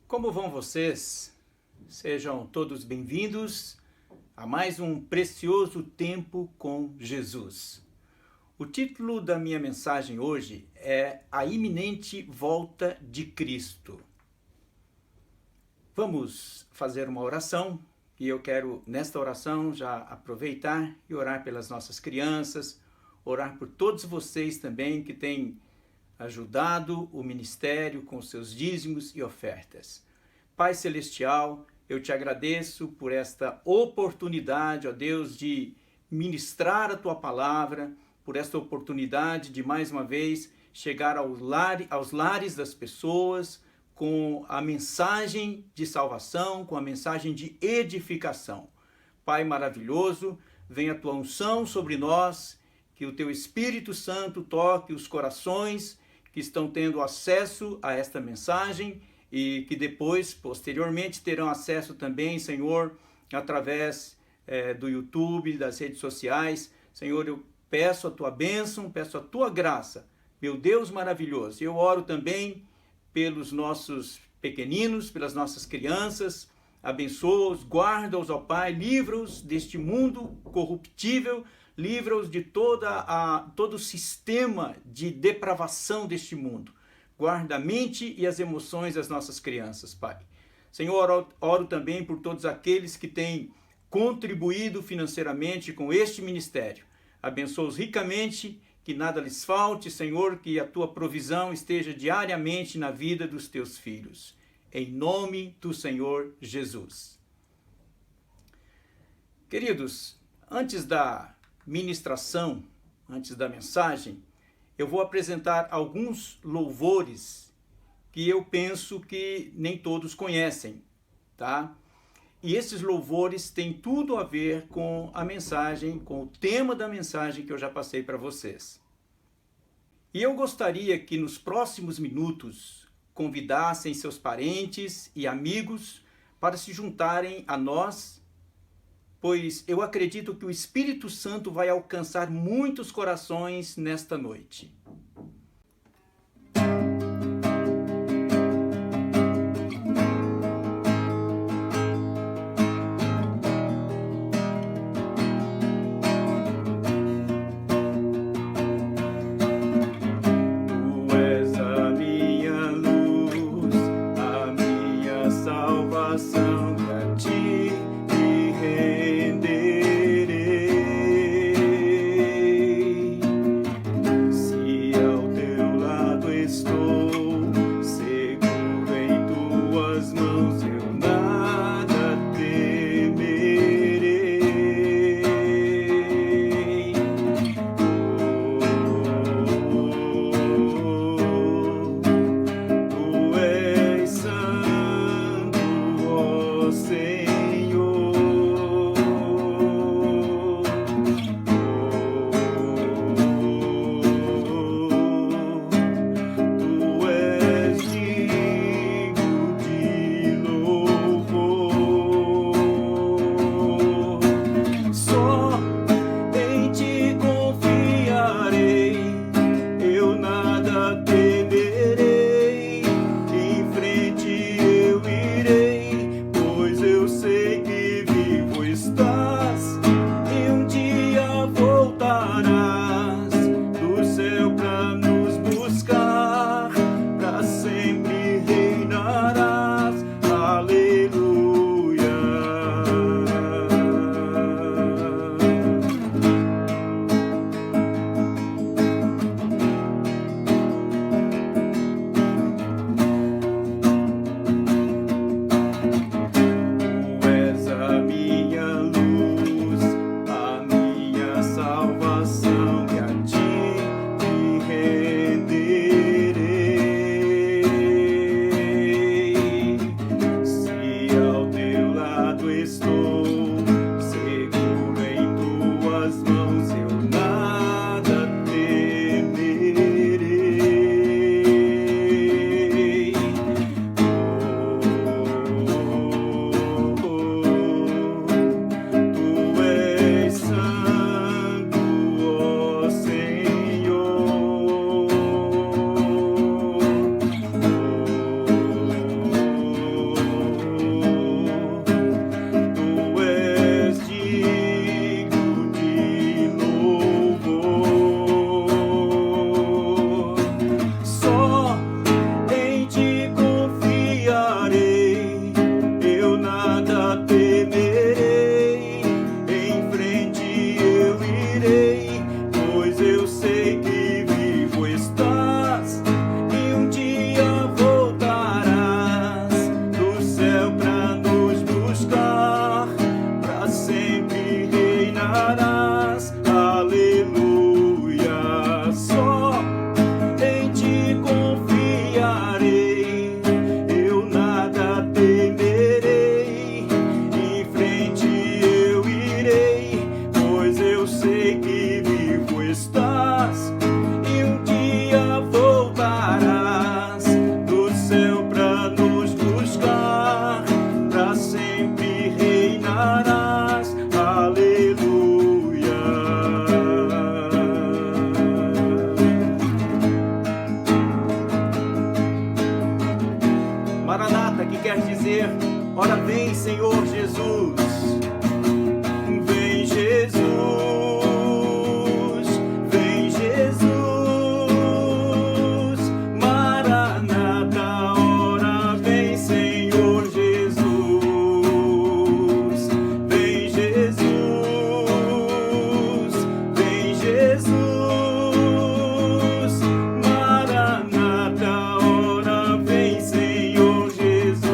Como vão vocês? Sejam todos bem-vindos a mais um precioso tempo com Jesus. O título da minha mensagem hoje é A Iminente Volta de Cristo. Vamos fazer uma oração e eu quero, nesta oração, já aproveitar e orar pelas nossas crianças, orar por todos vocês também que têm ajudado o ministério com seus dízimos e ofertas. Pai Celestial, eu te agradeço por esta oportunidade, ó Deus, de ministrar a Tua Palavra, por esta oportunidade de, mais uma vez, chegar aos lares das pessoas com a mensagem de salvação, com a mensagem de edificação. Pai maravilhoso, venha a Tua unção sobre nós, que o Teu Espírito Santo toque os corações que estão tendo acesso a esta mensagem e que depois, posteriormente, terão acesso também, Senhor, através do YouTube, das redes sociais. Senhor, eu peço a Tua bênção, peço a Tua graça, meu Deus maravilhoso. Eu oro também pelos nossos pequeninos, pelas nossas crianças, abençoa-os, guarda-os, ó Pai, livra-os deste mundo corruptível, livra-os de todo o sistema de depravação deste mundo. Guarda a mente e as emoções das nossas crianças, Pai. Senhor, oro também por todos aqueles que têm contribuído financeiramente com este ministério. Abençoa-os ricamente, que nada lhes falte, Senhor, que a Tua provisão esteja diariamente na vida dos Teus filhos. Em nome do Senhor Jesus. Queridos, antes da ministração, antes da mensagem, eu vou apresentar alguns louvores que eu penso que nem todos conhecem, tá? E esses louvores têm tudo a ver com a mensagem, com o tema da mensagem que eu já passei para vocês. E eu gostaria que nos próximos minutos convidassem seus parentes e amigos para se juntarem a nós, pois eu acredito que o Espírito Santo vai alcançar muitos corações nesta noite. Tu és a minha luz, a minha salvação, e a Ti me renderei. Se que quer dizer: ora vem, Senhor Jesus. Vem, Jesus. Vem, Jesus. Maranata, ora vem, Senhor Jesus. Vem, Jesus. Vem, Jesus. Maranata, ora vem, Senhor Jesus.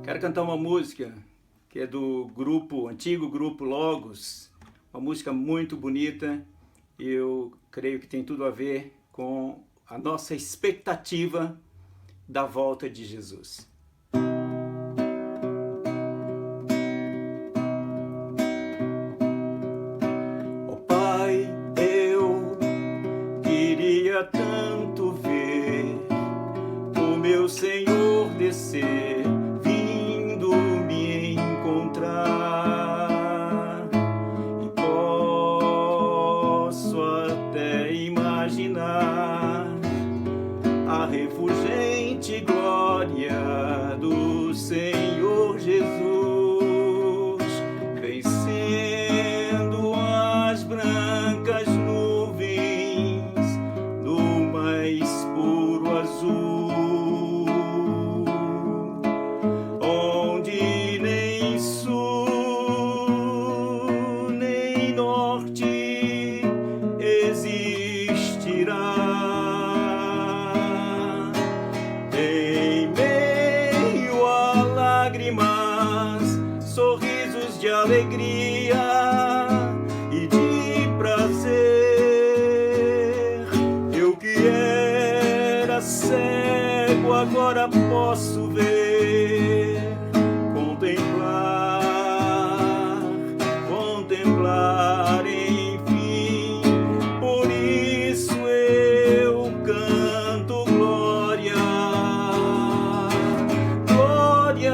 Quero cantar uma música que é do antigo grupo Logos, uma música muito bonita. Eu creio que tem tudo a ver com a nossa expectativa da volta de Jesus. Ó Pai, eu queria tanto ver o meu Senhor descer, vindo me encontrar, e posso até imaginar a refulgente glória do Senhor Jesus, vencendo as brancas nuvens no mais puro azul, onde nem sul nem norte existirá. Sorrisos de alegria e de prazer. Eu que era cego agora posso ver, contemplar, enfim. Por isso eu canto glória, glória.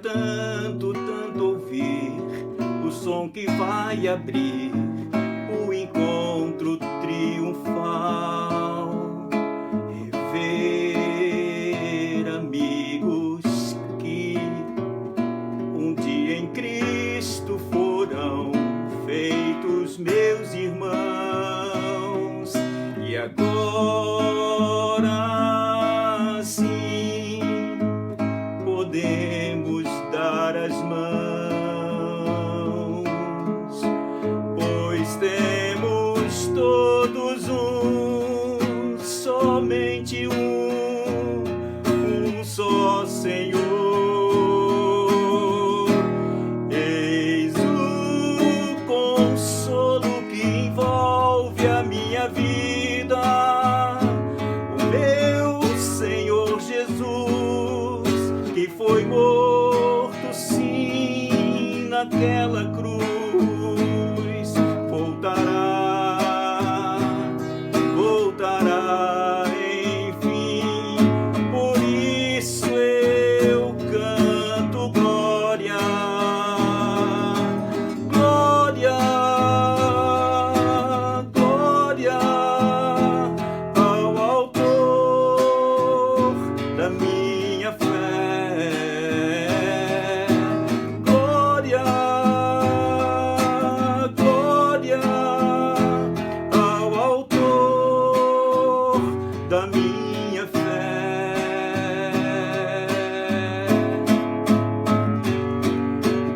Tanto ouvir o som que vai abrir o encontro triunfal, rever amigos que um dia em Cristo foram feitos meus irmãos, e agora sim podemos dar as mãos, pois temos todos somente um só Senhor. Eis o consolo que envolve a minha vida, o meu Senhor Jesus, que foi morto sim naquela cruz, voltará, enfim. Por isso eu canto glória, glória, glória ao Autor da minha fé. Glória, glória ao Autor da minha fé.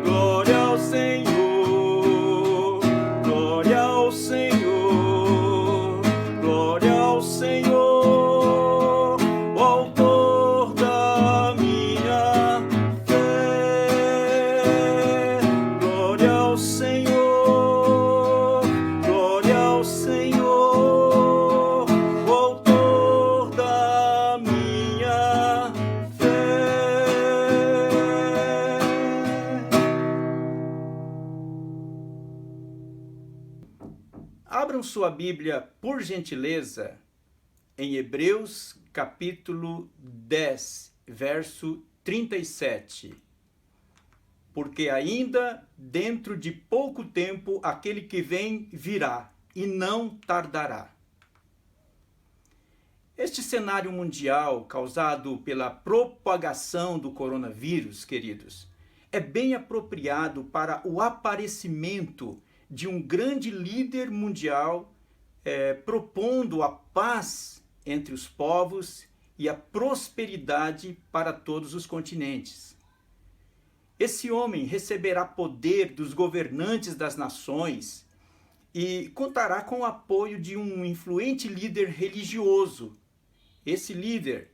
Glória ao Senhor, glória ao Senhor, glória ao Senhor, o Autor da minha fé. Glória ao Senhor, glória ao Senhor, o Autor da minha fé. Abram sua Bíblia, por gentileza, em Hebreus capítulo 10, verso 37. Porque ainda dentro de pouco tempo aquele que vem virá e não tardará. Este cenário mundial causado pela propagação do coronavírus, queridos, é bem apropriado para o aparecimento de um grande líder mundial propondo a paz entre os povos e a prosperidade para todos os continentes. Esse homem receberá poder dos governantes das nações e contará com o apoio de um influente líder religioso. Esse líder,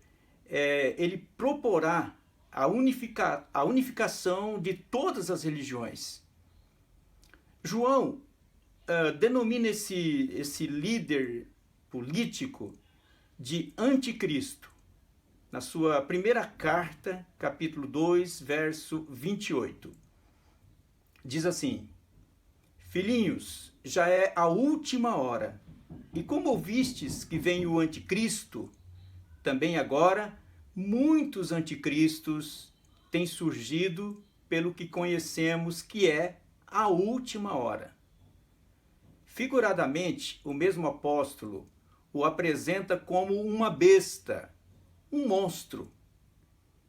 ele proporá a unificação de todas as religiões. João denomina esse líder político de anticristo, na sua primeira carta, capítulo 2, verso 28. Diz assim: Filhinhos, já é a última hora, e como ouvistes que vem o anticristo, também agora muitos anticristos têm surgido pelo que conhecemos que é a última hora. Figuradamente, o mesmo apóstolo o apresenta como uma besta, um monstro.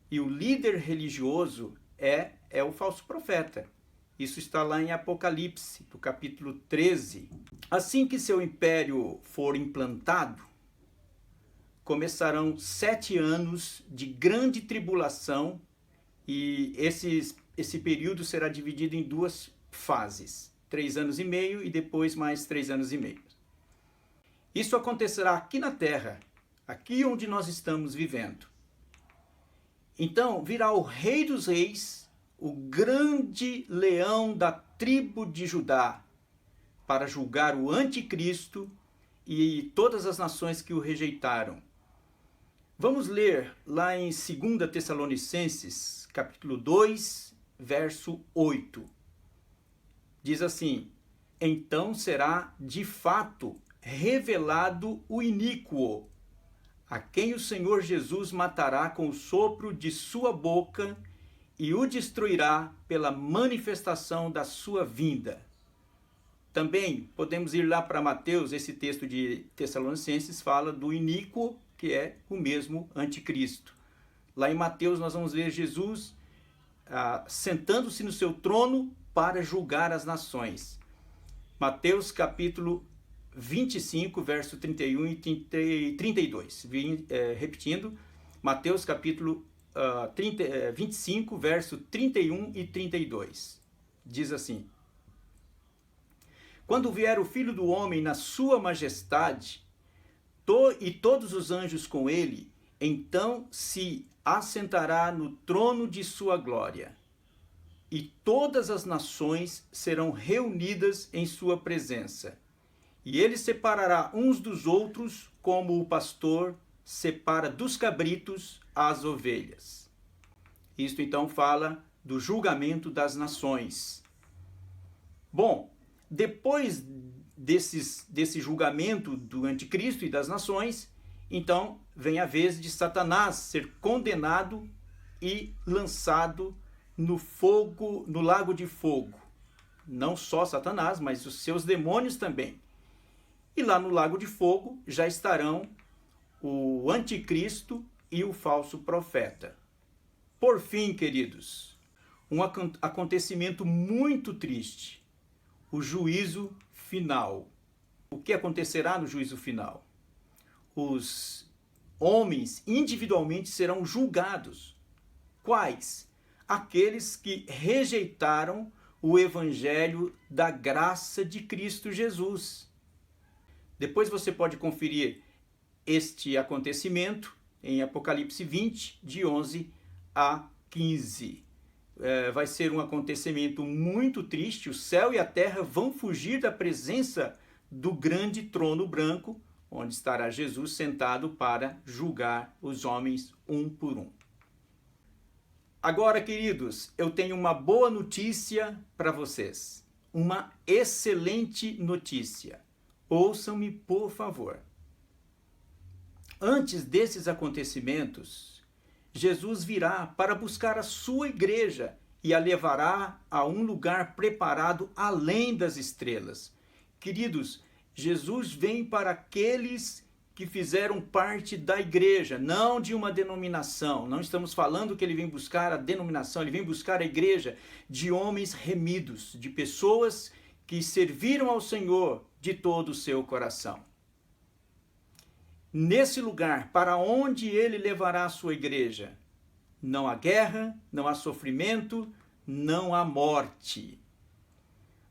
E o líder religioso é o falso profeta. Isso está lá em Apocalipse, no capítulo 13. Assim que seu império for implantado, começarão 7 anos de grande tribulação, e esse período será dividido em 2 fases, 3 anos e meio e depois mais 3 anos e meio. Isso acontecerá aqui na Terra, aqui onde nós estamos vivendo. Então virá o Rei dos Reis, o grande leão da tribo de Judá, para julgar o anticristo e todas as nações que o rejeitaram. Vamos ler lá em 2 Tessalonicenses, capítulo 2, verso 8. Diz assim: Então será de fato revelado o iníquo, a quem o Senhor Jesus matará com o sopro de sua boca e o destruirá pela manifestação da sua vinda. Também podemos ir lá para Mateus, esse texto de Tessalonicenses fala do iníquo, que é o mesmo anticristo. Lá em Mateus nós vamos ver Jesus sentando-se no seu trono para julgar as nações. Mateus capítulo 25, verso 31 e 32. Repetindo, Mateus capítulo 25, verso 31 e 32. Diz assim: Quando vier o Filho do Homem na sua majestade, e todos os anjos com ele, então se assentará no trono de sua glória, e todas as nações serão reunidas em sua presença. E ele separará uns dos outros, como o pastor separa dos cabritos as ovelhas. Isto então fala do julgamento das nações. Bom, depois desse julgamento do anticristo e das nações, então vem a vez de Satanás ser condenado e lançado no fogo, no lago de fogo. Não só Satanás, mas os seus demônios também. E lá no lago de fogo já estarão o anticristo e o falso profeta. Por fim, queridos, um acontecimento muito triste: o juízo final. O que acontecerá no juízo final? Os homens individualmente serão julgados. Quais? Aqueles que rejeitaram o evangelho da graça de Cristo Jesus. Depois você pode conferir este acontecimento em Apocalipse 20, de 11 a 15. Vai ser um acontecimento muito triste. O céu e a terra vão fugir da presença do grande trono branco, onde estará Jesus sentado para julgar os homens um por um. Agora, queridos, eu tenho uma boa notícia para vocês. Uma excelente notícia. Ouçam-me, por favor. Antes desses acontecimentos, Jesus virá para buscar a sua igreja e a levará a um lugar preparado além das estrelas. Queridos, Jesus vem para aqueles que fizeram parte da igreja, não de uma denominação. Não estamos falando que ele vem buscar a denominação, ele vem buscar a igreja de homens remidos, de pessoas que serviram ao Senhor de todo o seu coração. Nesse lugar, para onde ele levará a sua igreja, não há guerra, não há sofrimento, não há morte.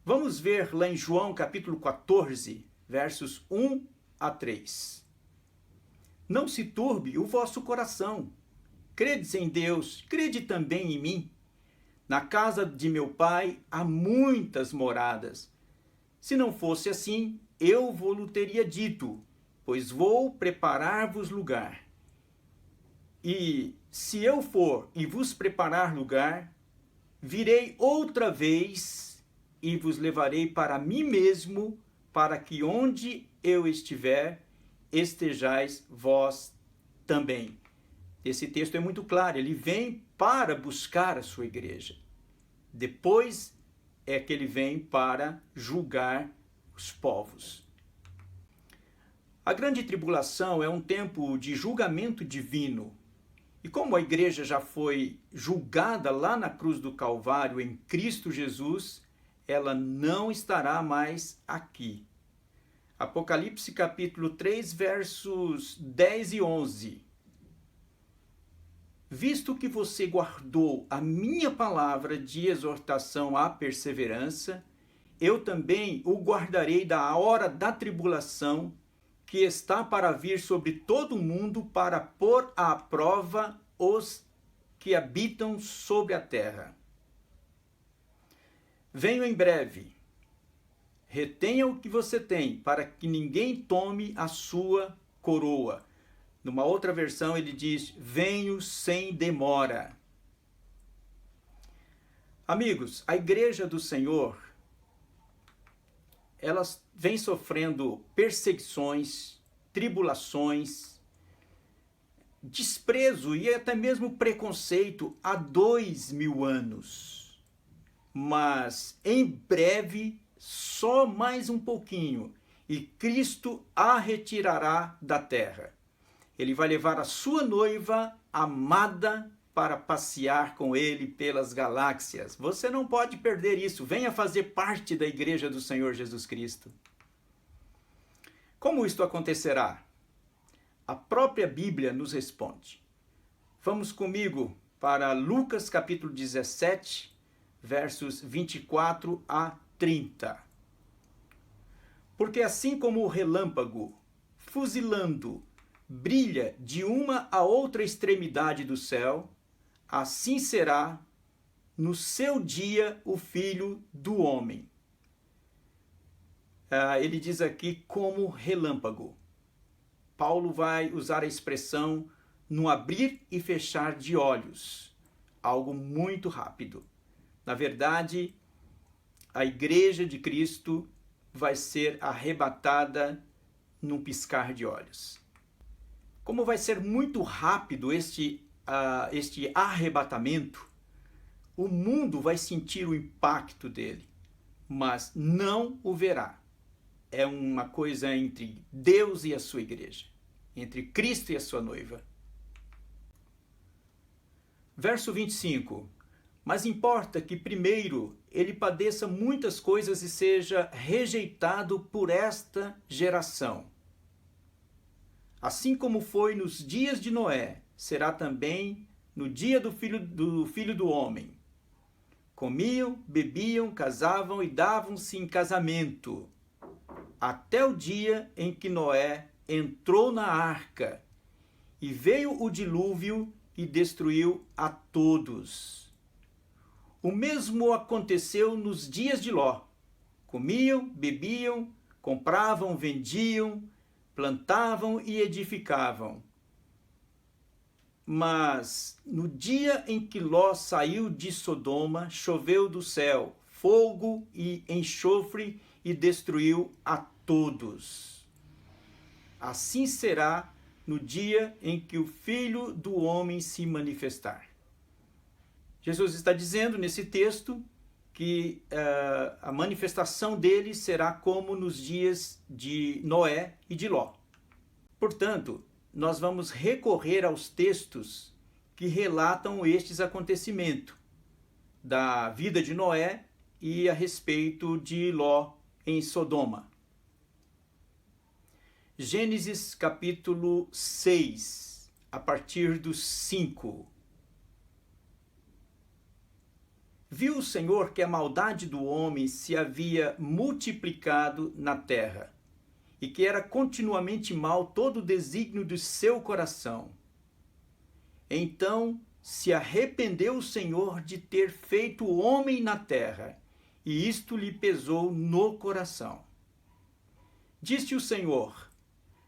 Vamos ver lá em João capítulo 14, versos 1 a 3. Não se turbe o vosso coração. Credes em Deus, crede também em mim. Na casa de meu pai há muitas moradas. Se não fosse assim, eu vou-lo teria dito, pois vou preparar-vos lugar. E se eu for e vos preparar lugar, virei outra vez e vos levarei para mim mesmo, para que onde eu estiver, estejais vós também. Esse texto é muito claro, ele vem para buscar a sua igreja. Depois é que ele vem para julgar os povos. A grande tribulação é um tempo de julgamento divino. E como a igreja já foi julgada lá na cruz do Calvário em Cristo Jesus, ela não estará mais aqui. Apocalipse capítulo 3, versos 10 e 11. Visto que você guardou a minha palavra de exortação à perseverança, eu também o guardarei da hora da tribulação que está para vir sobre todo o mundo para pôr à prova os que habitam sobre a terra. Venho em breve. Retenha o que você tem, para que ninguém tome a sua coroa. Numa outra versão ele diz, venho sem demora. Amigos, a igreja do Senhor, ela vem sofrendo perseguições, tribulações, desprezo e até mesmo preconceito há 2000 anos. Mas em breve, só mais um pouquinho, e Cristo a retirará da terra. Ele vai levar a sua noiva amada para passear com ele pelas galáxias. Você não pode perder isso. Venha fazer parte da igreja do Senhor Jesus Cristo. Como isto acontecerá? A própria Bíblia nos responde. Vamos comigo para Lucas capítulo 17, versos 24 a 30. Porque assim como o relâmpago, fuzilando, brilha de uma a outra extremidade do céu, assim será no seu dia o Filho do Homem. Ele diz aqui como relâmpago. Paulo vai usar a expressão no abrir e fechar de olhos, algo muito rápido. Na verdade, a igreja de Cristo vai ser arrebatada num piscar de olhos. Como vai ser muito rápido este arrebatamento, o mundo vai sentir o impacto dele, mas não o verá. É uma coisa entre Deus e a sua igreja, entre Cristo e a sua noiva. Verso 25. Mas importa que primeiro ele padeça muitas coisas e seja rejeitado por esta geração. Assim como foi nos dias de Noé, será também no dia do Filho do Homem. Comiam, bebiam, casavam e davam-se em casamento, até o dia em que Noé entrou na arca, e veio o dilúvio e destruiu a todos. O mesmo aconteceu nos dias de Ló. Comiam, bebiam, compravam, vendiam, plantavam e edificavam. Mas no dia em que Ló saiu de Sodoma, choveu do céu fogo e enxofre e destruiu a todos. Assim será no dia em que o Filho do Homem se manifestar. Jesus está dizendo nesse texto que a manifestação dele será como nos dias de Noé e de Ló. Portanto, nós vamos recorrer aos textos que relatam estes acontecimentos da vida de Noé e a respeito de Ló em Sodoma. Gênesis capítulo 6, a partir do 5. Viu o Senhor que a maldade do homem se havia multiplicado na terra, e que era continuamente mal todo o desígnio do seu coração. Então se arrependeu o Senhor de ter feito o homem na terra, e isto lhe pesou no coração. Disse o Senhor: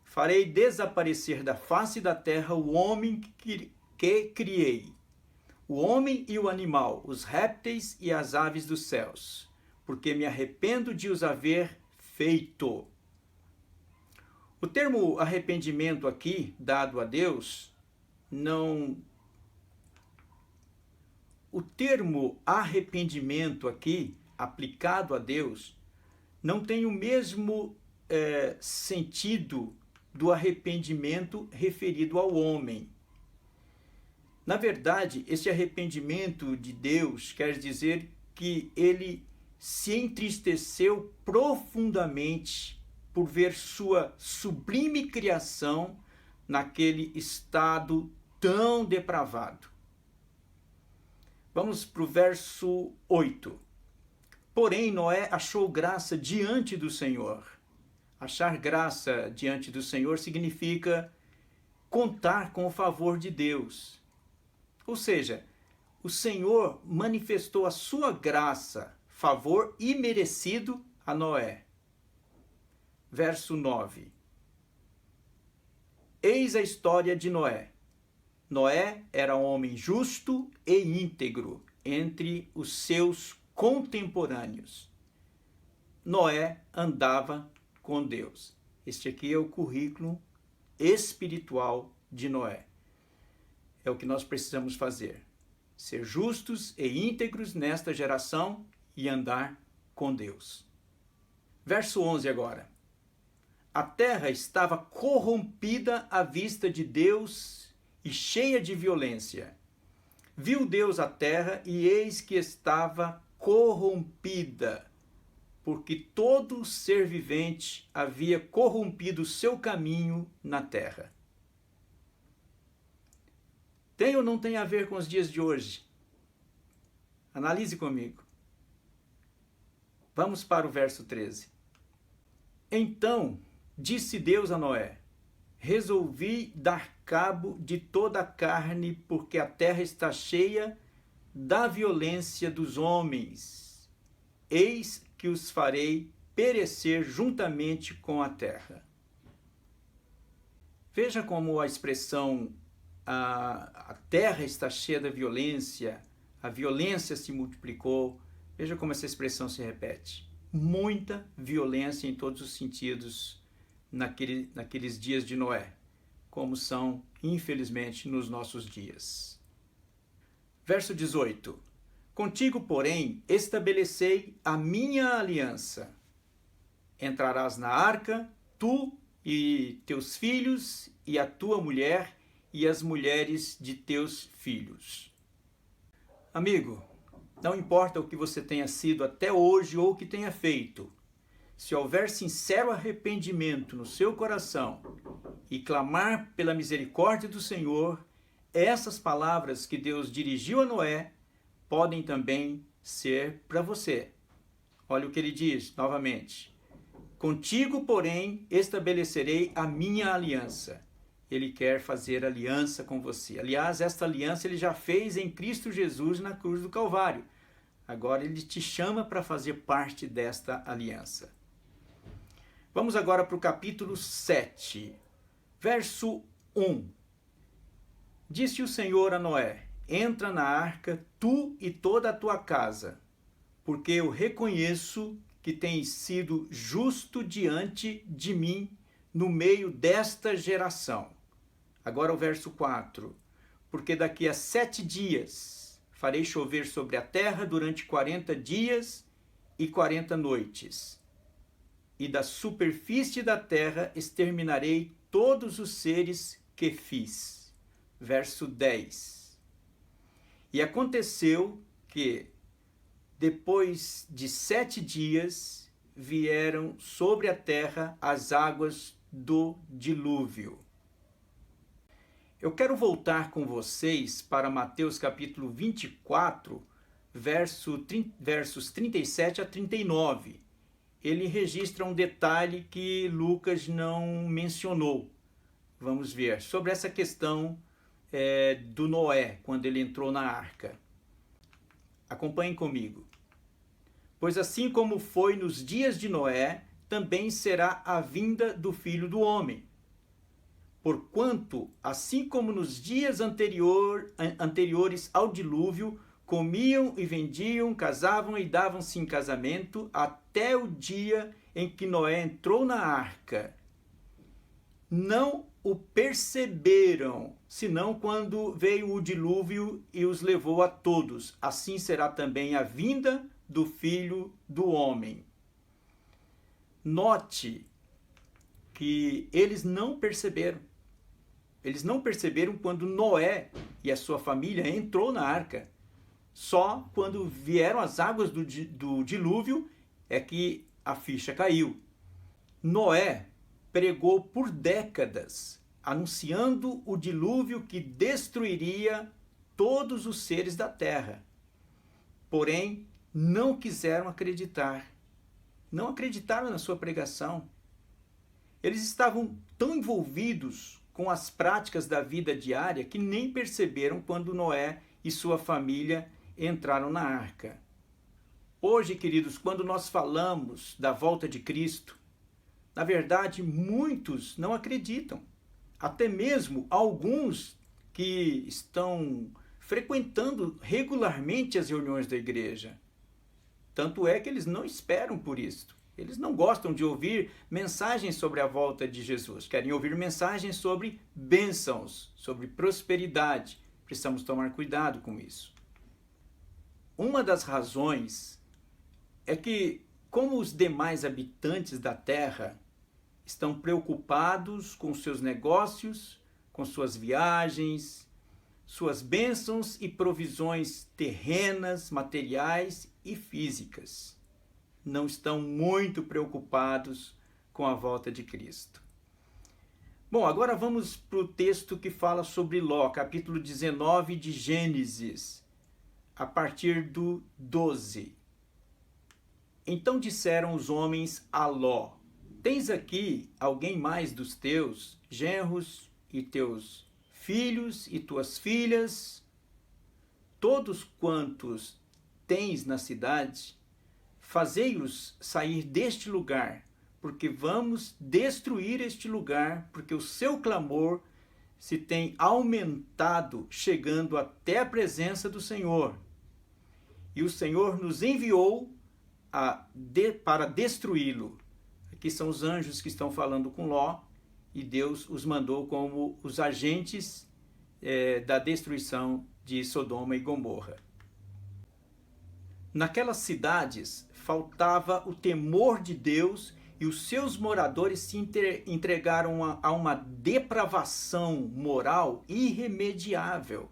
farei desaparecer da face da terra o homem que criei, o homem e o animal, os répteis e as aves dos céus, porque me arrependo de os haver feito. O termo arrependimento aqui, dado a Deus, O termo arrependimento aqui, aplicado a Deus, não tem o mesmo sentido do arrependimento referido ao homem. Na verdade, esse arrependimento de Deus quer dizer que ele se entristeceu profundamente por ver sua sublime criação naquele estado tão depravado. Vamos para o verso 8. Porém, Noé achou graça diante do Senhor. Achar graça diante do Senhor significa contar com o favor de Deus. Ou seja, o Senhor manifestou a sua graça, favor imerecido a Noé. Verso 9. Eis a história de Noé. Noé era um homem justo e íntegro entre os seus contemporâneos. Noé andava com Deus. Este aqui é o currículo espiritual de Noé. É o que nós precisamos fazer. Ser justos e íntegros nesta geração e andar com Deus. Verso 11 agora. A terra estava corrompida à vista de Deus e cheia de violência. Viu Deus a terra e eis que estava corrompida, porque todo ser vivente havia corrompido o seu caminho na terra. Tem ou não tem a ver com os dias de hoje? Analise comigo. Vamos para o verso 13. Então disse Deus a Noé: resolvi dar cabo de toda a carne, porque a terra está cheia da violência dos homens. Eis que os farei perecer juntamente com a terra. Veja como a expressão a terra está cheia da violência, a violência se multiplicou. Veja como essa expressão se repete. Muita violência em todos os sentidos naqueles dias de Noé, como são, infelizmente, nos nossos dias. Verso 18. Contigo, porém, estabelecei a minha aliança. Entrarás na arca, tu e teus filhos, e a tua mulher, e as mulheres de teus filhos. Amigo, não importa o que você tenha sido até hoje ou o que tenha feito, se houver sincero arrependimento no seu coração e clamar pela misericórdia do Senhor, essas palavras que Deus dirigiu a Noé podem também ser para você. Olha o que ele diz novamente. Contigo, porém, estabelecerei a minha aliança. Ele quer fazer aliança com você. Aliás, esta aliança ele já fez em Cristo Jesus na cruz do Calvário. Agora ele te chama para fazer parte desta aliança. Vamos agora para o capítulo 7, verso 1. Disse o Senhor a Noé: entra na arca, tu e toda a tua casa, porque eu reconheço que tens sido justo diante de mim no meio desta geração. Agora o verso 4. Porque daqui a 7 dias farei chover sobre a terra durante 40 dias e 40 noites. E da superfície da terra exterminarei todos os seres que fiz. Verso 10. E aconteceu que, depois de 7 dias, vieram sobre a terra as águas do dilúvio. Eu quero voltar com vocês para Mateus capítulo 24, versos 37 a 39. Ele registra um detalhe que Lucas não mencionou. Vamos ver sobre essa questão do Noé, quando ele entrou na arca. Acompanhem comigo. Pois assim como foi nos dias de Noé, também será a vinda do Filho do Homem. Porquanto, assim como nos dias anteriores ao dilúvio, comiam e vendiam, casavam e davam-se em casamento, até o dia em que Noé entrou na arca. Não o perceberam, senão quando veio o dilúvio e os levou a todos. Assim será também a vinda do Filho do Homem. Note que eles não perceberam. Eles não perceberam quando Noé e a sua família entrou na arca. Só quando vieram as águas do dilúvio é que a ficha caiu. Noé pregou por décadas, anunciando o dilúvio que destruiria todos os seres da terra. Porém, não quiseram acreditar. Não acreditaram na sua pregação. Eles estavam tão envolvidos com as práticas da vida diária que nem perceberam quando Noé e sua família entraram na arca. Hoje, queridos, quando nós falamos da volta de Cristo, na verdade, muitos não acreditam. Até mesmo alguns que estão frequentando regularmente as reuniões da igreja. Tanto é que eles não esperam por isso. Eles não gostam de ouvir mensagens sobre a volta de Jesus. Querem ouvir mensagens sobre bênçãos, sobre prosperidade. Precisamos tomar cuidado com isso. Uma das razões é que, como os demais habitantes da terra estão preocupados com seus negócios, com suas viagens, suas bênçãos e provisões terrenas, materiais e físicas. Não estão muito preocupados com a volta de Cristo. Bom, agora vamos para o texto que fala sobre Ló, capítulo 19 de Gênesis, a partir do 12. Então disseram os homens a Ló: tens aqui alguém mais dos teus genros e teus filhos e tuas filhas? Todos quantos tens na cidade, fazei-os sair deste lugar, porque vamos destruir este lugar, porque o seu clamor se tem aumentado, chegando até a presença do Senhor. E o Senhor nos enviou para destruí-lo. Aqui são os anjos que estão falando com Ló, e Deus os mandou como os agentes da destruição de Sodoma e Gomorra. Naquelas cidades faltava o temor de Deus e os seus moradores se entregaram a uma depravação moral irremediável.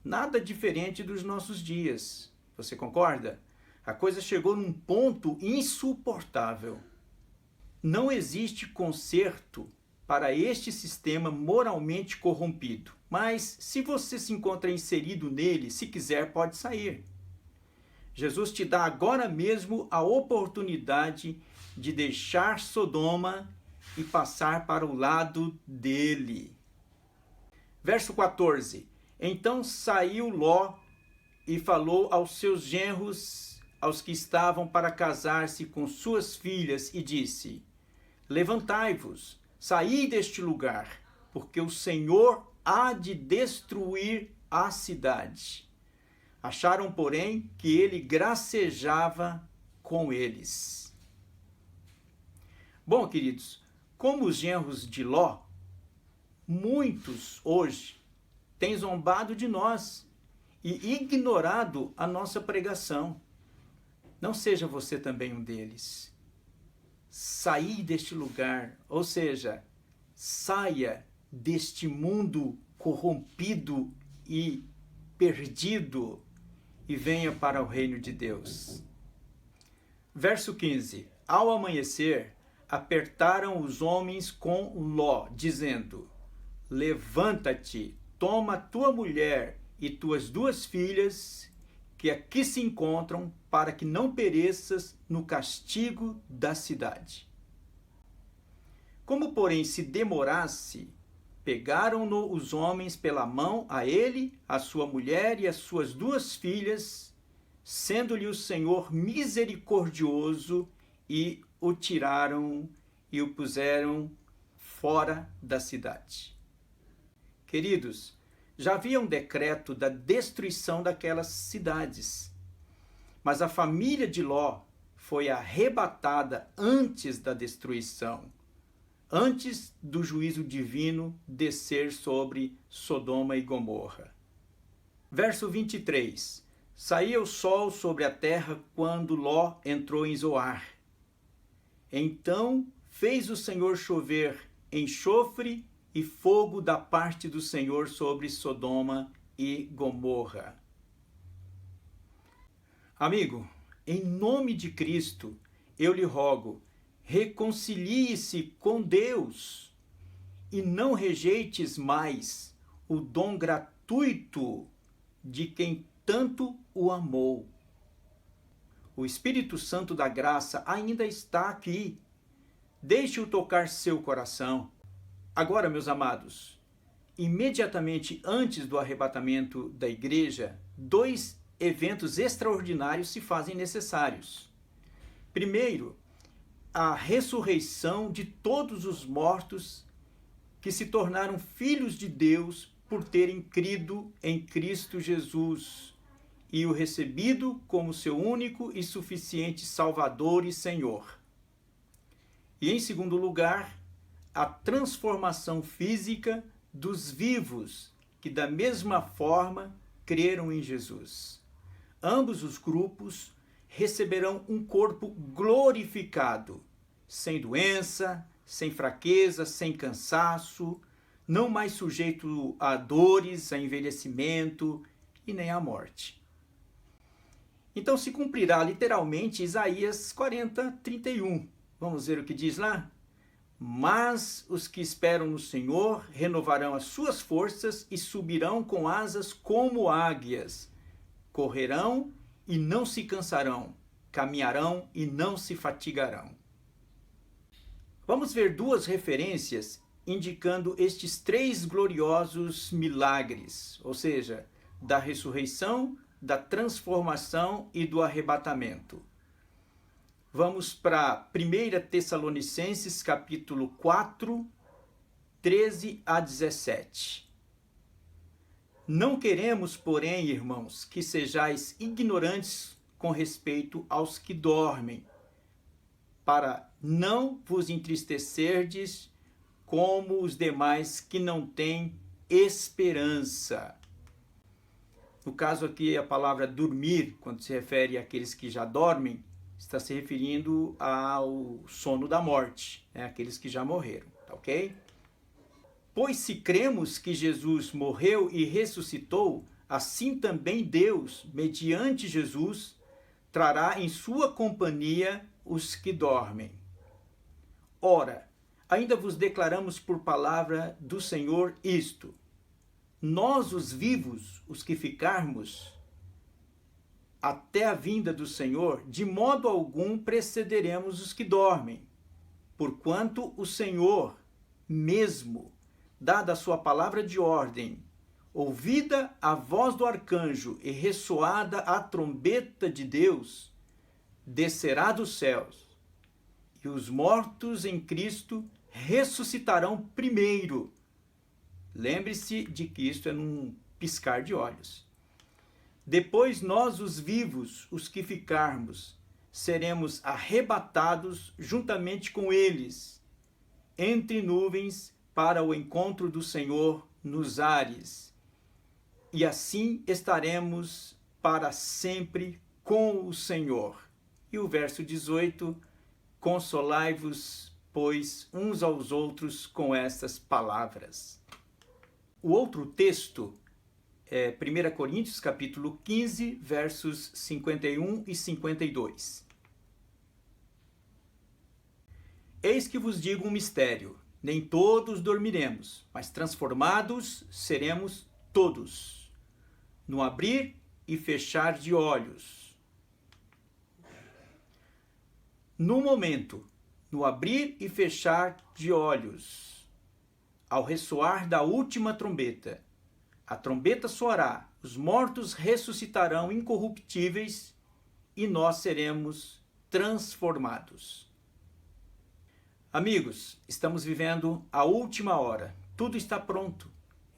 Nada diferente dos nossos dias. Você concorda? A coisa chegou num ponto insuportável. Não existe conserto para este sistema moralmente corrompido. Mas se você se encontra inserido nele, se quiser, pode sair. Jesus te dá agora mesmo a oportunidade de deixar Sodoma e passar para o lado dele. Verso 14. Então saiu Ló e falou aos seus genros, aos que estavam para casar-se com suas filhas, e disse: levantai-vos, saí deste lugar, porque o Senhor há de destruir a cidade. Acharam, porém, que ele gracejava com eles. Bom, queridos, como os genros de Ló, muitos hoje têm zombado de nós e ignorado a nossa pregação. Não seja você também um deles. Sair deste lugar, ou seja, saia deste mundo corrompido e perdido e venha para o reino de Deus. Verso 15. Ao amanhecer, apertaram os homens com Ló, dizendo: levanta-te, toma tua mulher e tuas 2 filhas, que aqui se encontram, para que não pereças no castigo da cidade. Como, porém, se demorasse, pegaram-no os homens pela mão, a ele, a sua mulher e as suas 2 filhas, sendo-lhe o Senhor misericordioso, e o tiraram e o puseram fora da cidade. Queridos, já havia um decreto da destruição daquelas cidades, mas a família de Ló foi arrebatada antes da destruição, antes do juízo divino descer sobre Sodoma e Gomorra. Verso 23. Saía o sol sobre a terra quando Ló entrou em Zoar. Então fez o Senhor chover enxofre e fogo da parte do Senhor sobre Sodoma e Gomorra. Amigo, em nome de Cristo, eu lhe rogo, reconcilie-se com Deus e não rejeites mais o dom gratuito de quem tanto o amou. O Espírito Santo da graça ainda está aqui. Deixe-o tocar seu coração. Agora, meus amados, imediatamente antes do arrebatamento da igreja, 2 eventos extraordinários se fazem necessários. Primeiro, a ressurreição de todos os mortos que se tornaram filhos de Deus por terem crido em Cristo Jesus e o recebido como seu único e suficiente Salvador e Senhor. E em segundo lugar, a transformação física dos vivos, que da mesma forma creram em Jesus. Ambos os grupos receberão um corpo glorificado, sem doença, sem fraqueza, sem cansaço, não mais sujeito a dores, a envelhecimento e nem à morte. Então se cumprirá literalmente Isaías 40:31. Vamos ver o que diz lá? Mas os que esperam no Senhor renovarão as suas forças e subirão com asas como águias. Correrão e não se cansarão, caminharão e não se fatigarão. Vamos ver 2 referências indicando estes 3 gloriosos milagres, ou seja, da ressurreição, da transformação e do arrebatamento. Vamos para 1 Tessalonicenses, capítulo 4, 13 a 17. Não queremos, porém, irmãos, que sejais ignorantes com respeito aos que dormem, para não vos entristecerdes como os demais que não têm esperança. No caso aqui, a palavra dormir, quando se refere àqueles que já dormem, está se referindo ao sono da morte, aqueles que já morreram, tá ok? Pois se cremos que Jesus morreu e ressuscitou, assim também Deus, mediante Jesus, trará em sua companhia os que dormem. Ora, ainda vos declaramos por palavra do Senhor isto: nós, os vivos, os que ficarmos, até a vinda do Senhor, de modo algum precederemos os que dormem, porquanto o Senhor mesmo, dada a sua palavra de ordem, ouvida a voz do arcanjo e ressoada a trombeta de Deus, descerá dos céus, e os mortos em Cristo ressuscitarão primeiro. Lembre-se de que isto é num piscar de olhos. Depois nós, os vivos, os que ficarmos, seremos arrebatados juntamente com eles, entre nuvens, para o encontro do Senhor nos ares. E assim estaremos para sempre com o Senhor. E o verso 18, consolai-vos pois, uns aos outros com estas palavras. O outro texto é 1 Coríntios, capítulo 15, versos 51 e 52. Eis que vos digo um mistério, nem todos dormiremos, mas transformados seremos todos, no abrir e fechar de olhos. No momento, no abrir e fechar de olhos, ao ressoar da última trombeta, a trombeta soará, os mortos ressuscitarão incorruptíveis e nós seremos transformados. Amigos, estamos vivendo a última hora. Tudo está pronto.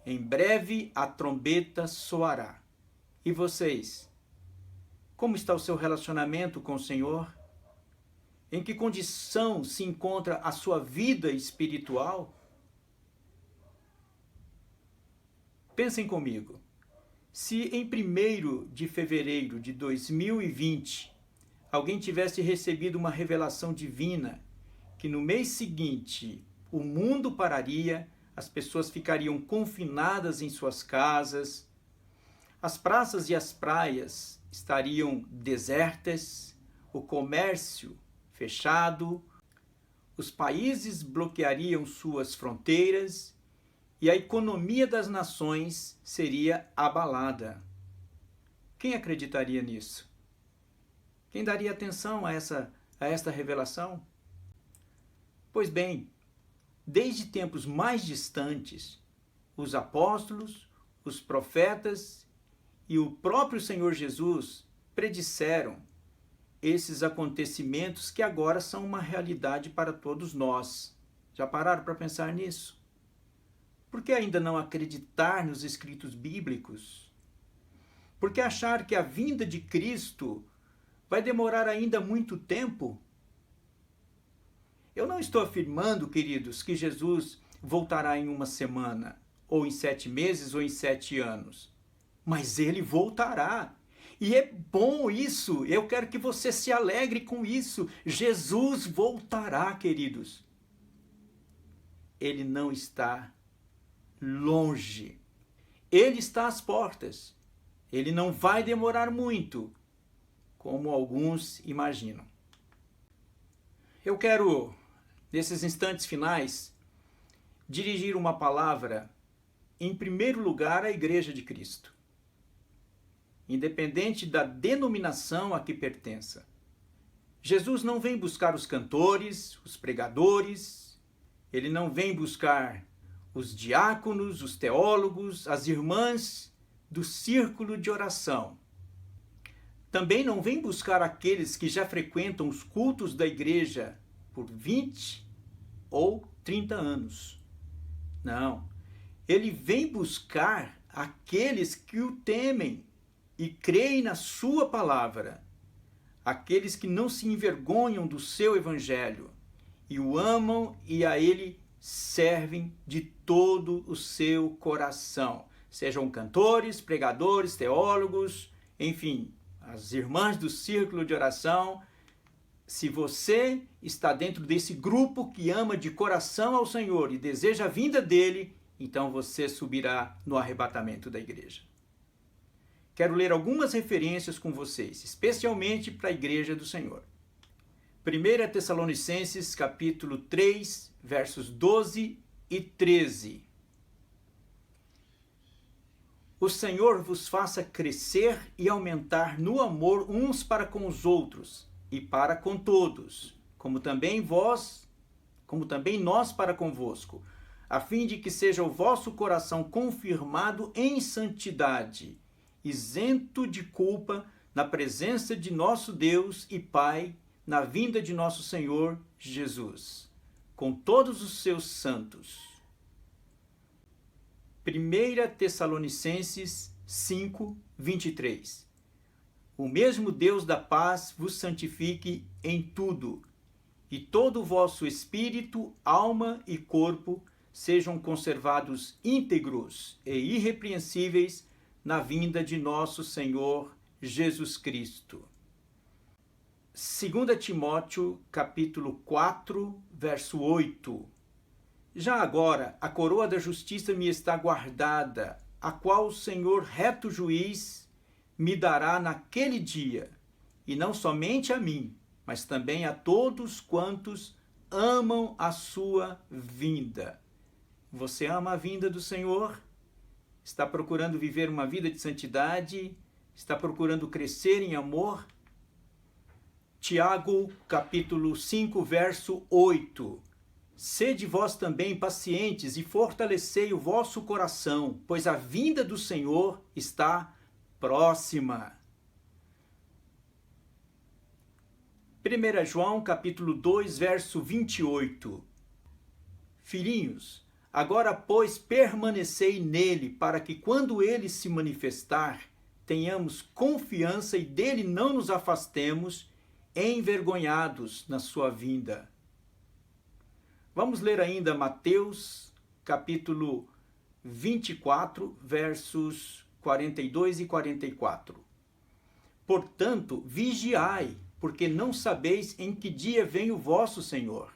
Em breve a trombeta soará. E vocês? Como está o seu relacionamento com o Senhor? Em que condição se encontra a sua vida espiritual? Pensem comigo. Se em 1º de fevereiro de 2020 alguém tivesse recebido uma revelação divina que no mês seguinte o mundo pararia, as pessoas ficariam confinadas em suas casas, as praças e as praias estariam desertas, o comércio fechado, os países bloqueariam suas fronteiras e a economia das nações seria abalada. Quem acreditaria nisso? Quem daria atenção a esta revelação? Pois bem, desde tempos mais distantes, os apóstolos, os profetas e o próprio Senhor Jesus predisseram esses acontecimentos que agora são uma realidade para todos nós. Já pararam para pensar nisso? Por que ainda não acreditar nos escritos bíblicos? Por que achar que a vinda de Cristo vai demorar ainda muito tempo? Eu não estou afirmando, queridos, que Jesus voltará em uma semana, ou em 7 meses, ou em 7 anos. Mas ele voltará. E é bom isso. Eu quero que você se alegre com isso. Jesus voltará, queridos. Ele não está longe. Ele está às portas. Ele não vai demorar muito, como alguns imaginam. Eu quero, nesses instantes finais, dirigir uma palavra, em primeiro lugar, à Igreja de Cristo. Independente da denominação a que pertença. Jesus não vem buscar os cantores, os pregadores, ele não vem buscar os diáconos, os teólogos, as irmãs do círculo de oração. Também não vem buscar aqueles que já frequentam os cultos da igreja por 20 ou 30 anos. Não. Ele vem buscar aqueles que o temem e creem na sua palavra. Aqueles que não se envergonham do seu evangelho e o amam e a ele servem de todo o seu coração. Sejam cantores, pregadores, teólogos, enfim, as irmãs do círculo de oração. Se você está dentro desse grupo que ama de coração ao Senhor e deseja a vinda dele, então você subirá no arrebatamento da igreja. Quero ler algumas referências com vocês, especialmente para a igreja do Senhor. 1 Tessalonicenses, capítulo 3, versos 12 e 13. O Senhor vos faça crescer e aumentar no amor uns para com os outros e para com todos, como também nós para convosco, a fim de que seja o vosso coração confirmado em santidade, isento de culpa, na presença de nosso Deus e Pai, na vinda de nosso Senhor Jesus, com todos os seus santos. 1 Tessalonicenses 5, 23. O mesmo Deus da paz vos santifique em tudo, e todo o vosso espírito, alma e corpo sejam conservados íntegros e irrepreensíveis na vinda de nosso Senhor Jesus Cristo. 2 Timóteo, capítulo 4, verso 8. Já agora a coroa da justiça me está guardada, a qual o Senhor reto juiz me dará naquele dia, e não somente a mim, mas também a todos quantos amam a sua vinda. Você ama a vinda do Senhor? Está procurando viver uma vida de santidade? Está procurando crescer em amor? Tiago, capítulo 5, verso 8. Sede vós também pacientes e fortalecei o vosso coração, pois a vinda do Senhor está próxima. 1 João, capítulo 2, verso 28. Filhinhos, agora, pois, permanecei nele, para que quando ele se manifestar, tenhamos confiança e dele não nos afastemos, envergonhados na sua vinda. Vamos ler ainda Mateus, capítulo 24, versos 42 e 44. Portanto, vigiai, porque não sabeis em que dia vem o vosso Senhor.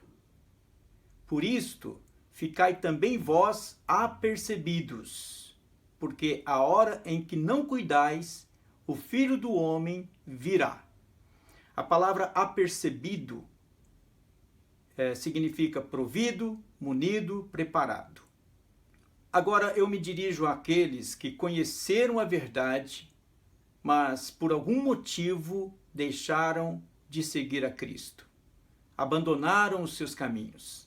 Por isto, ficai também vós apercebidos, porque a hora em que não cuidais, o Filho do Homem virá. A palavra apercebido significa provido, munido, preparado. Agora eu me dirijo àqueles que conheceram a verdade, mas por algum motivo deixaram de seguir a Cristo. Abandonaram os seus caminhos.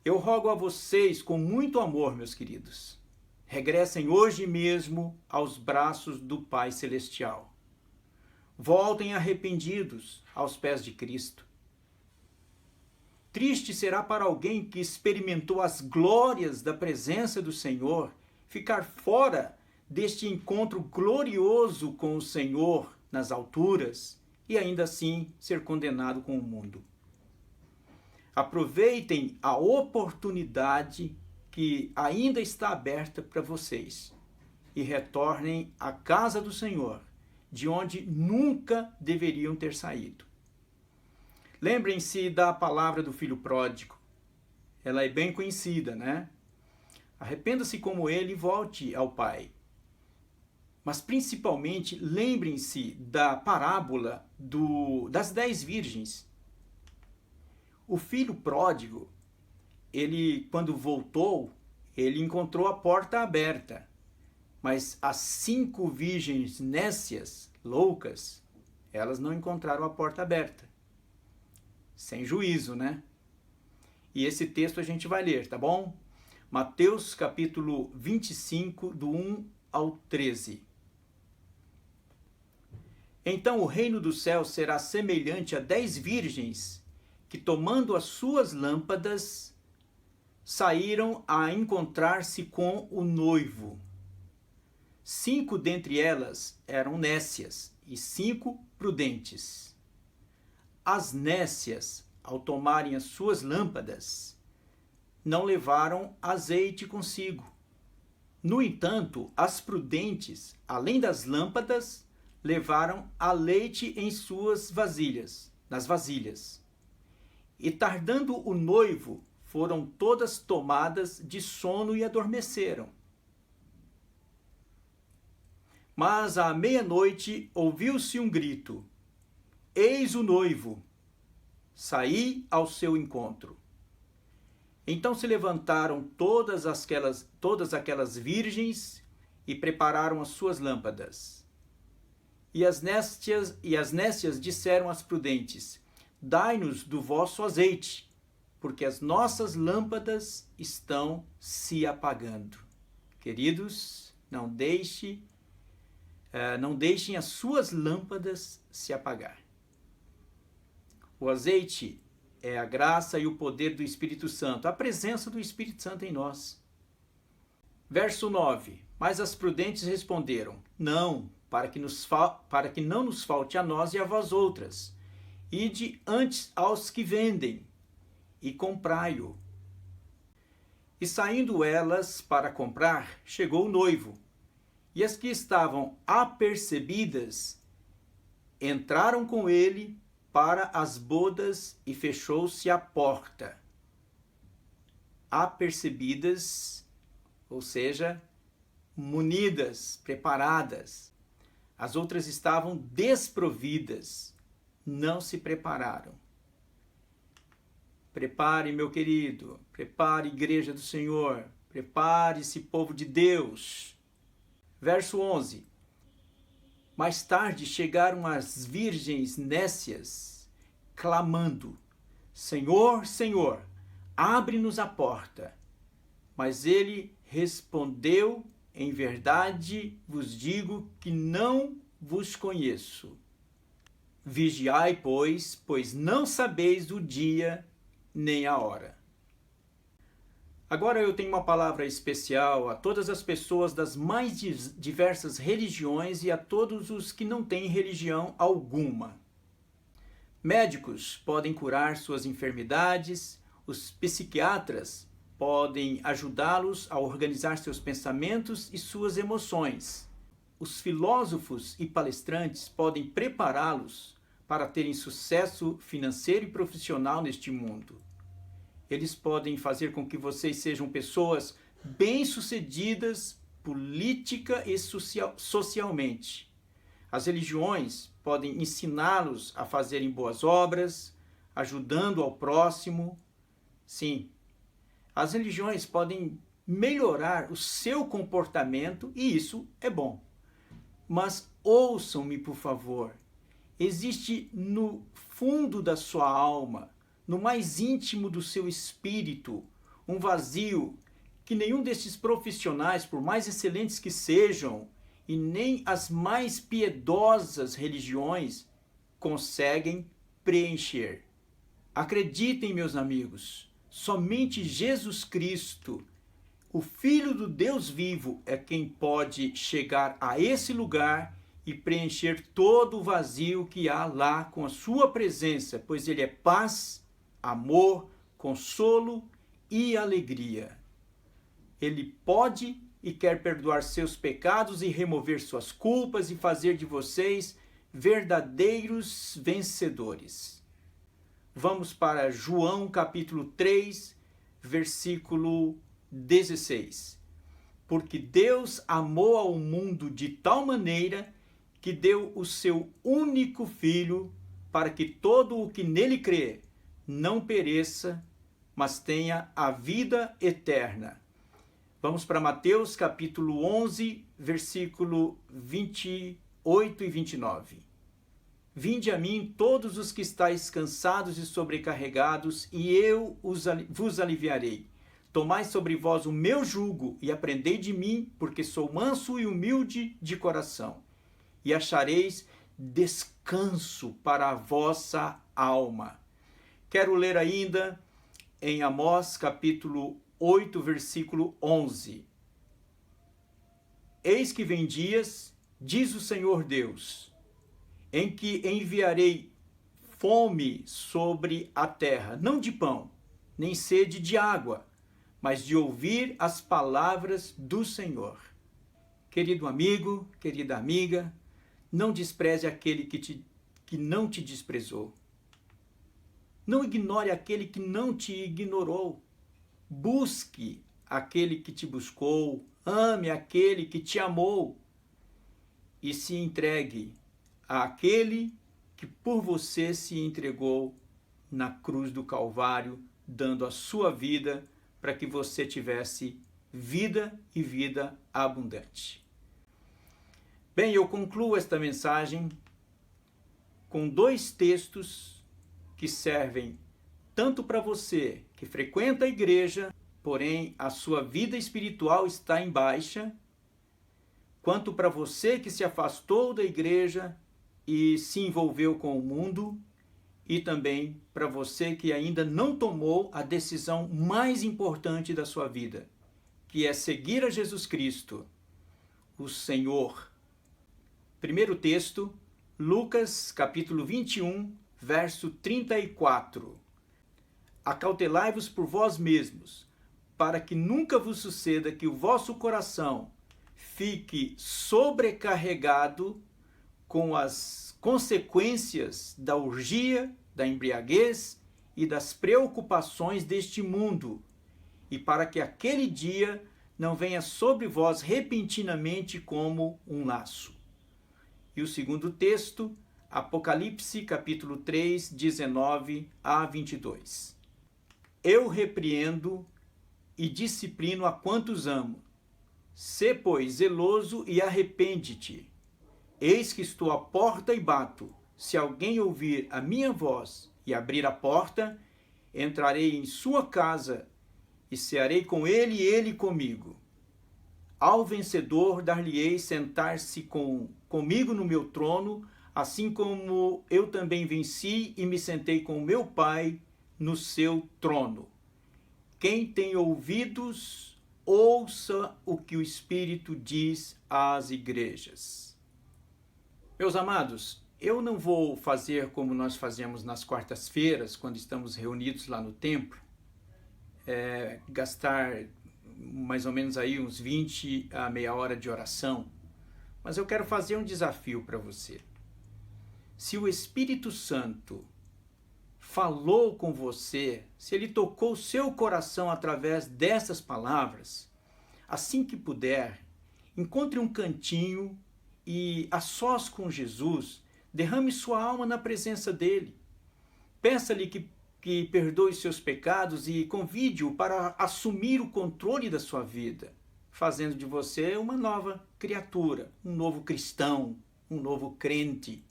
Eu rogo a vocês com muito amor, meus queridos, regressem hoje mesmo aos braços do Pai Celestial. Voltem arrependidos aos pés de Cristo. Triste será para alguém que experimentou as glórias da presença do Senhor ficar fora deste encontro glorioso com o Senhor nas alturas e ainda assim ser condenado com o mundo. Aproveitem a oportunidade que ainda está aberta para vocês e retornem à casa do Senhor, de onde nunca deveriam ter saído. Lembrem-se da palavra do filho pródigo. Ela é bem conhecida, né? Arrependa-se como ele e volte ao Pai. Mas principalmente lembrem-se da parábola das 10 virgens. O filho pródigo, quando voltou, ele encontrou a porta aberta. Mas as 5 virgens nécias, loucas, elas não encontraram a porta aberta. Sem juízo, né? E esse texto a gente vai ler, tá bom? Mateus capítulo 25, do 1 ao 13. Então o reino do céu será semelhante a 10 virgens que, tomando as suas lâmpadas, saíram a encontrar-se com o noivo. 5 dentre elas eram nécias e 5 prudentes. As nécias, ao tomarem as suas lâmpadas, não levaram azeite consigo. No entanto, as prudentes, além das lâmpadas, levaram azeite em suas vasilhas, nas vasilhas. E tardando o noivo, foram todas tomadas de sono e adormeceram. Mas à meia-noite ouviu-se um grito: Eis o noivo, saí ao seu encontro. Então se levantaram todas aquelas virgens e prepararam as suas lâmpadas. E as nécias disseram às prudentes: Dai-nos do vosso azeite, porque as nossas lâmpadas estão se apagando. Queridos, não deixem as suas lâmpadas se apagar. O azeite é a graça e o poder do Espírito Santo, a presença do Espírito Santo em nós. Verso 9. Mas as prudentes responderam: Não, para que não nos falte a nós e a vós outras. Ide antes aos que vendem e comprai-o. E saindo elas para comprar, chegou o noivo. E as que estavam apercebidas entraram com ele para as bodas e fechou-se a porta. Apercebidas, ou seja, munidas, preparadas. As outras estavam desprovidas, não se prepararam. Prepare, meu querido, prepare, igreja do Senhor, prepare-se, povo de Deus. Verso 11. Mais tarde chegaram as virgens nécias, clamando: Senhor, Senhor, abre-nos a porta. Mas ele respondeu: em verdade vos digo que não vos conheço. Vigiai, pois não sabeis o dia nem a hora. Agora eu tenho uma palavra especial a todas as pessoas das mais diversas religiões e a todos os que não têm religião alguma. Médicos podem curar suas enfermidades, os psiquiatras podem ajudá-los a organizar seus pensamentos e suas emoções. Os filósofos e palestrantes podem prepará-los para terem sucesso financeiro e profissional neste mundo. Eles podem fazer com que vocês sejam pessoas bem-sucedidas política e socialmente. As religiões podem ensiná-los a fazerem boas obras, ajudando ao próximo. Sim, as religiões podem melhorar o seu comportamento e isso é bom. Mas ouçam-me, por favor. Existe no fundo da sua alma, no mais íntimo do seu espírito, um vazio que nenhum desses profissionais, por mais excelentes que sejam, e nem as mais piedosas religiões, conseguem preencher. Acreditem, meus amigos, somente Jesus Cristo, o Filho do Deus vivo, é quem pode chegar a esse lugar e preencher todo o vazio que há lá com a sua presença, pois ele é paz, amor, consolo e alegria. Ele pode e quer perdoar seus pecados e remover suas culpas e fazer de vocês verdadeiros vencedores. Vamos para João capítulo 3, versículo 16. Porque Deus amou ao mundo de tal maneira que deu o seu único Filho para que todo o que nele crê não pereça, mas tenha a vida eterna. Vamos para Mateus capítulo 11, versículo 28 e 29. Vinde a mim todos os que estáis cansados e sobrecarregados, e eu vos aliviarei. Tomai sobre vós o meu jugo e aprendei de mim, porque sou manso e humilde de coração, e achareis descanso para a vossa alma. Quero ler ainda em Amós capítulo 8, versículo 11. Eis que vem dias, diz o Senhor Deus, em que enviarei fome sobre a terra, não de pão, nem sede de água, mas de ouvir as palavras do Senhor. Querido amigo, querida amiga, não despreze aquele que não te desprezou. Não ignore aquele que não te ignorou. Busque aquele que te buscou, ame aquele que te amou e se entregue àquele que por você se entregou na cruz do Calvário, dando a sua vida para que você tivesse vida e vida abundante. Bem, eu concluo esta mensagem com 2 textos que servem tanto para você que frequenta a igreja, porém a sua vida espiritual está em baixa, quanto para você que se afastou da igreja e se envolveu com o mundo, e também para você que ainda não tomou a decisão mais importante da sua vida, que é seguir a Jesus Cristo, o Senhor. Primeiro texto, Lucas capítulo 21, verso 34. Acautelai-vos por vós mesmos, para que nunca vos suceda que o vosso coração fique sobrecarregado com as consequências da orgia, da embriaguez e das preocupações deste mundo, e para que aquele dia não venha sobre vós repentinamente como um laço. E o segundo texto, Apocalipse capítulo 3, 19 a 22. Eu repreendo e disciplino a quantos amo. Sê, pois, zeloso e arrepende-te. Eis que estou à porta e bato. Se alguém ouvir a minha voz e abrir a porta, entrarei em sua casa e cearei com ele e ele comigo. Ao vencedor dar-lhe-ei sentar-se comigo no meu trono, assim como eu também venci e me sentei com o meu Pai no seu trono. Quem tem ouvidos, ouça o que o Espírito diz às igrejas. Meus amados, eu não vou fazer como nós fazemos nas quartas-feiras, quando estamos reunidos lá no templo, gastar mais ou menos aí uns 20 a meia hora de oração, mas eu quero fazer um desafio para você. Se o Espírito Santo falou com você, se ele tocou o seu coração através dessas palavras, assim que puder, encontre um cantinho e, a sós com Jesus, derrame sua alma na presença dele. Peça-lhe que perdoe seus pecados e convide-o para assumir o controle da sua vida, fazendo de você uma nova criatura, um novo cristão, um novo crente.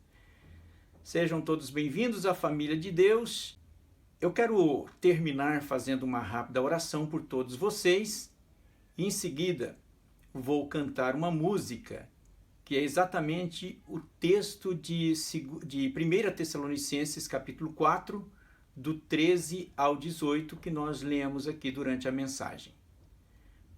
Sejam todos bem-vindos à família de Deus. Eu quero terminar fazendo uma rápida oração por todos vocês e em seguida vou cantar uma música que é exatamente o texto de 1 Tessalonicenses capítulo 4, do 13 ao 18, que nós lemos aqui durante a mensagem.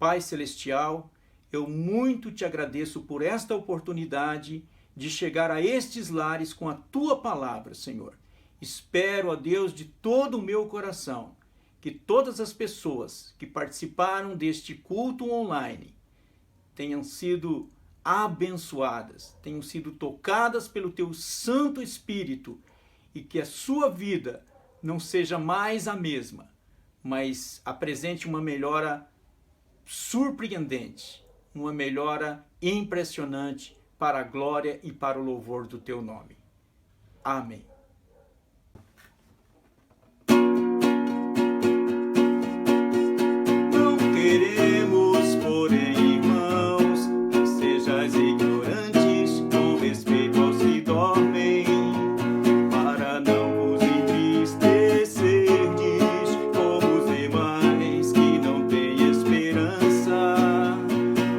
Pai Celestial, eu muito te agradeço por esta oportunidade de chegar a estes lares com a tua palavra, Senhor. Espero, ó Deus, de todo o meu coração, que todas as pessoas que participaram deste culto online tenham sido abençoadas, tenham sido tocadas pelo teu Santo Espírito e que a sua vida não seja mais a mesma, mas apresente uma melhora surpreendente, uma melhora impressionante para a glória e para o louvor do teu nome. Amém. Não queremos, porém, irmãos, que sejais ignorantes com respeito aos que dormem, para não vos entristecerdes como os demais que não têm esperança.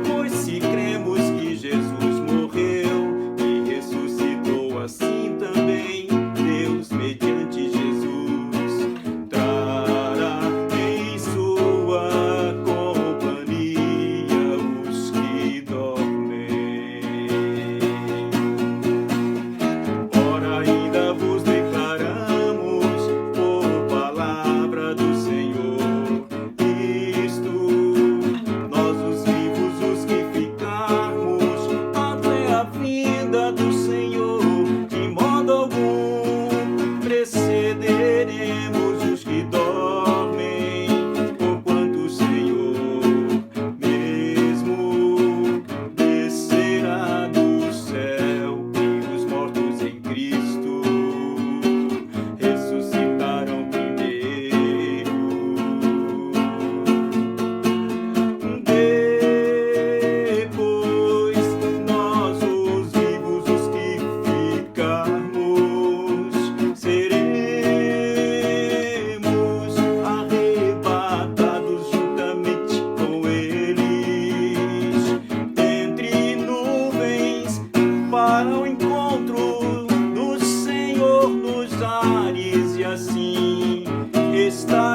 Pois se cremos que Jesus morreu e ressuscitou, assim também Deus, mediante Jesus, trará em sua companhia os que dormem. Ora, ainda vos declaramos por palavra do Senhor isto: nós os vivos, os que ficarmos até a vinda do Senhor, de modo algum precederemos os que dormem, porquanto o Senhor mesmo descerá do céu e os mortos em Cristo ressuscitarão primeiro. Depois, nós os vivos, os que ficarmos, seremos arrebatados juntamente com eles entre nuvens para o encontro do Senhor nos ares, e assim estaremos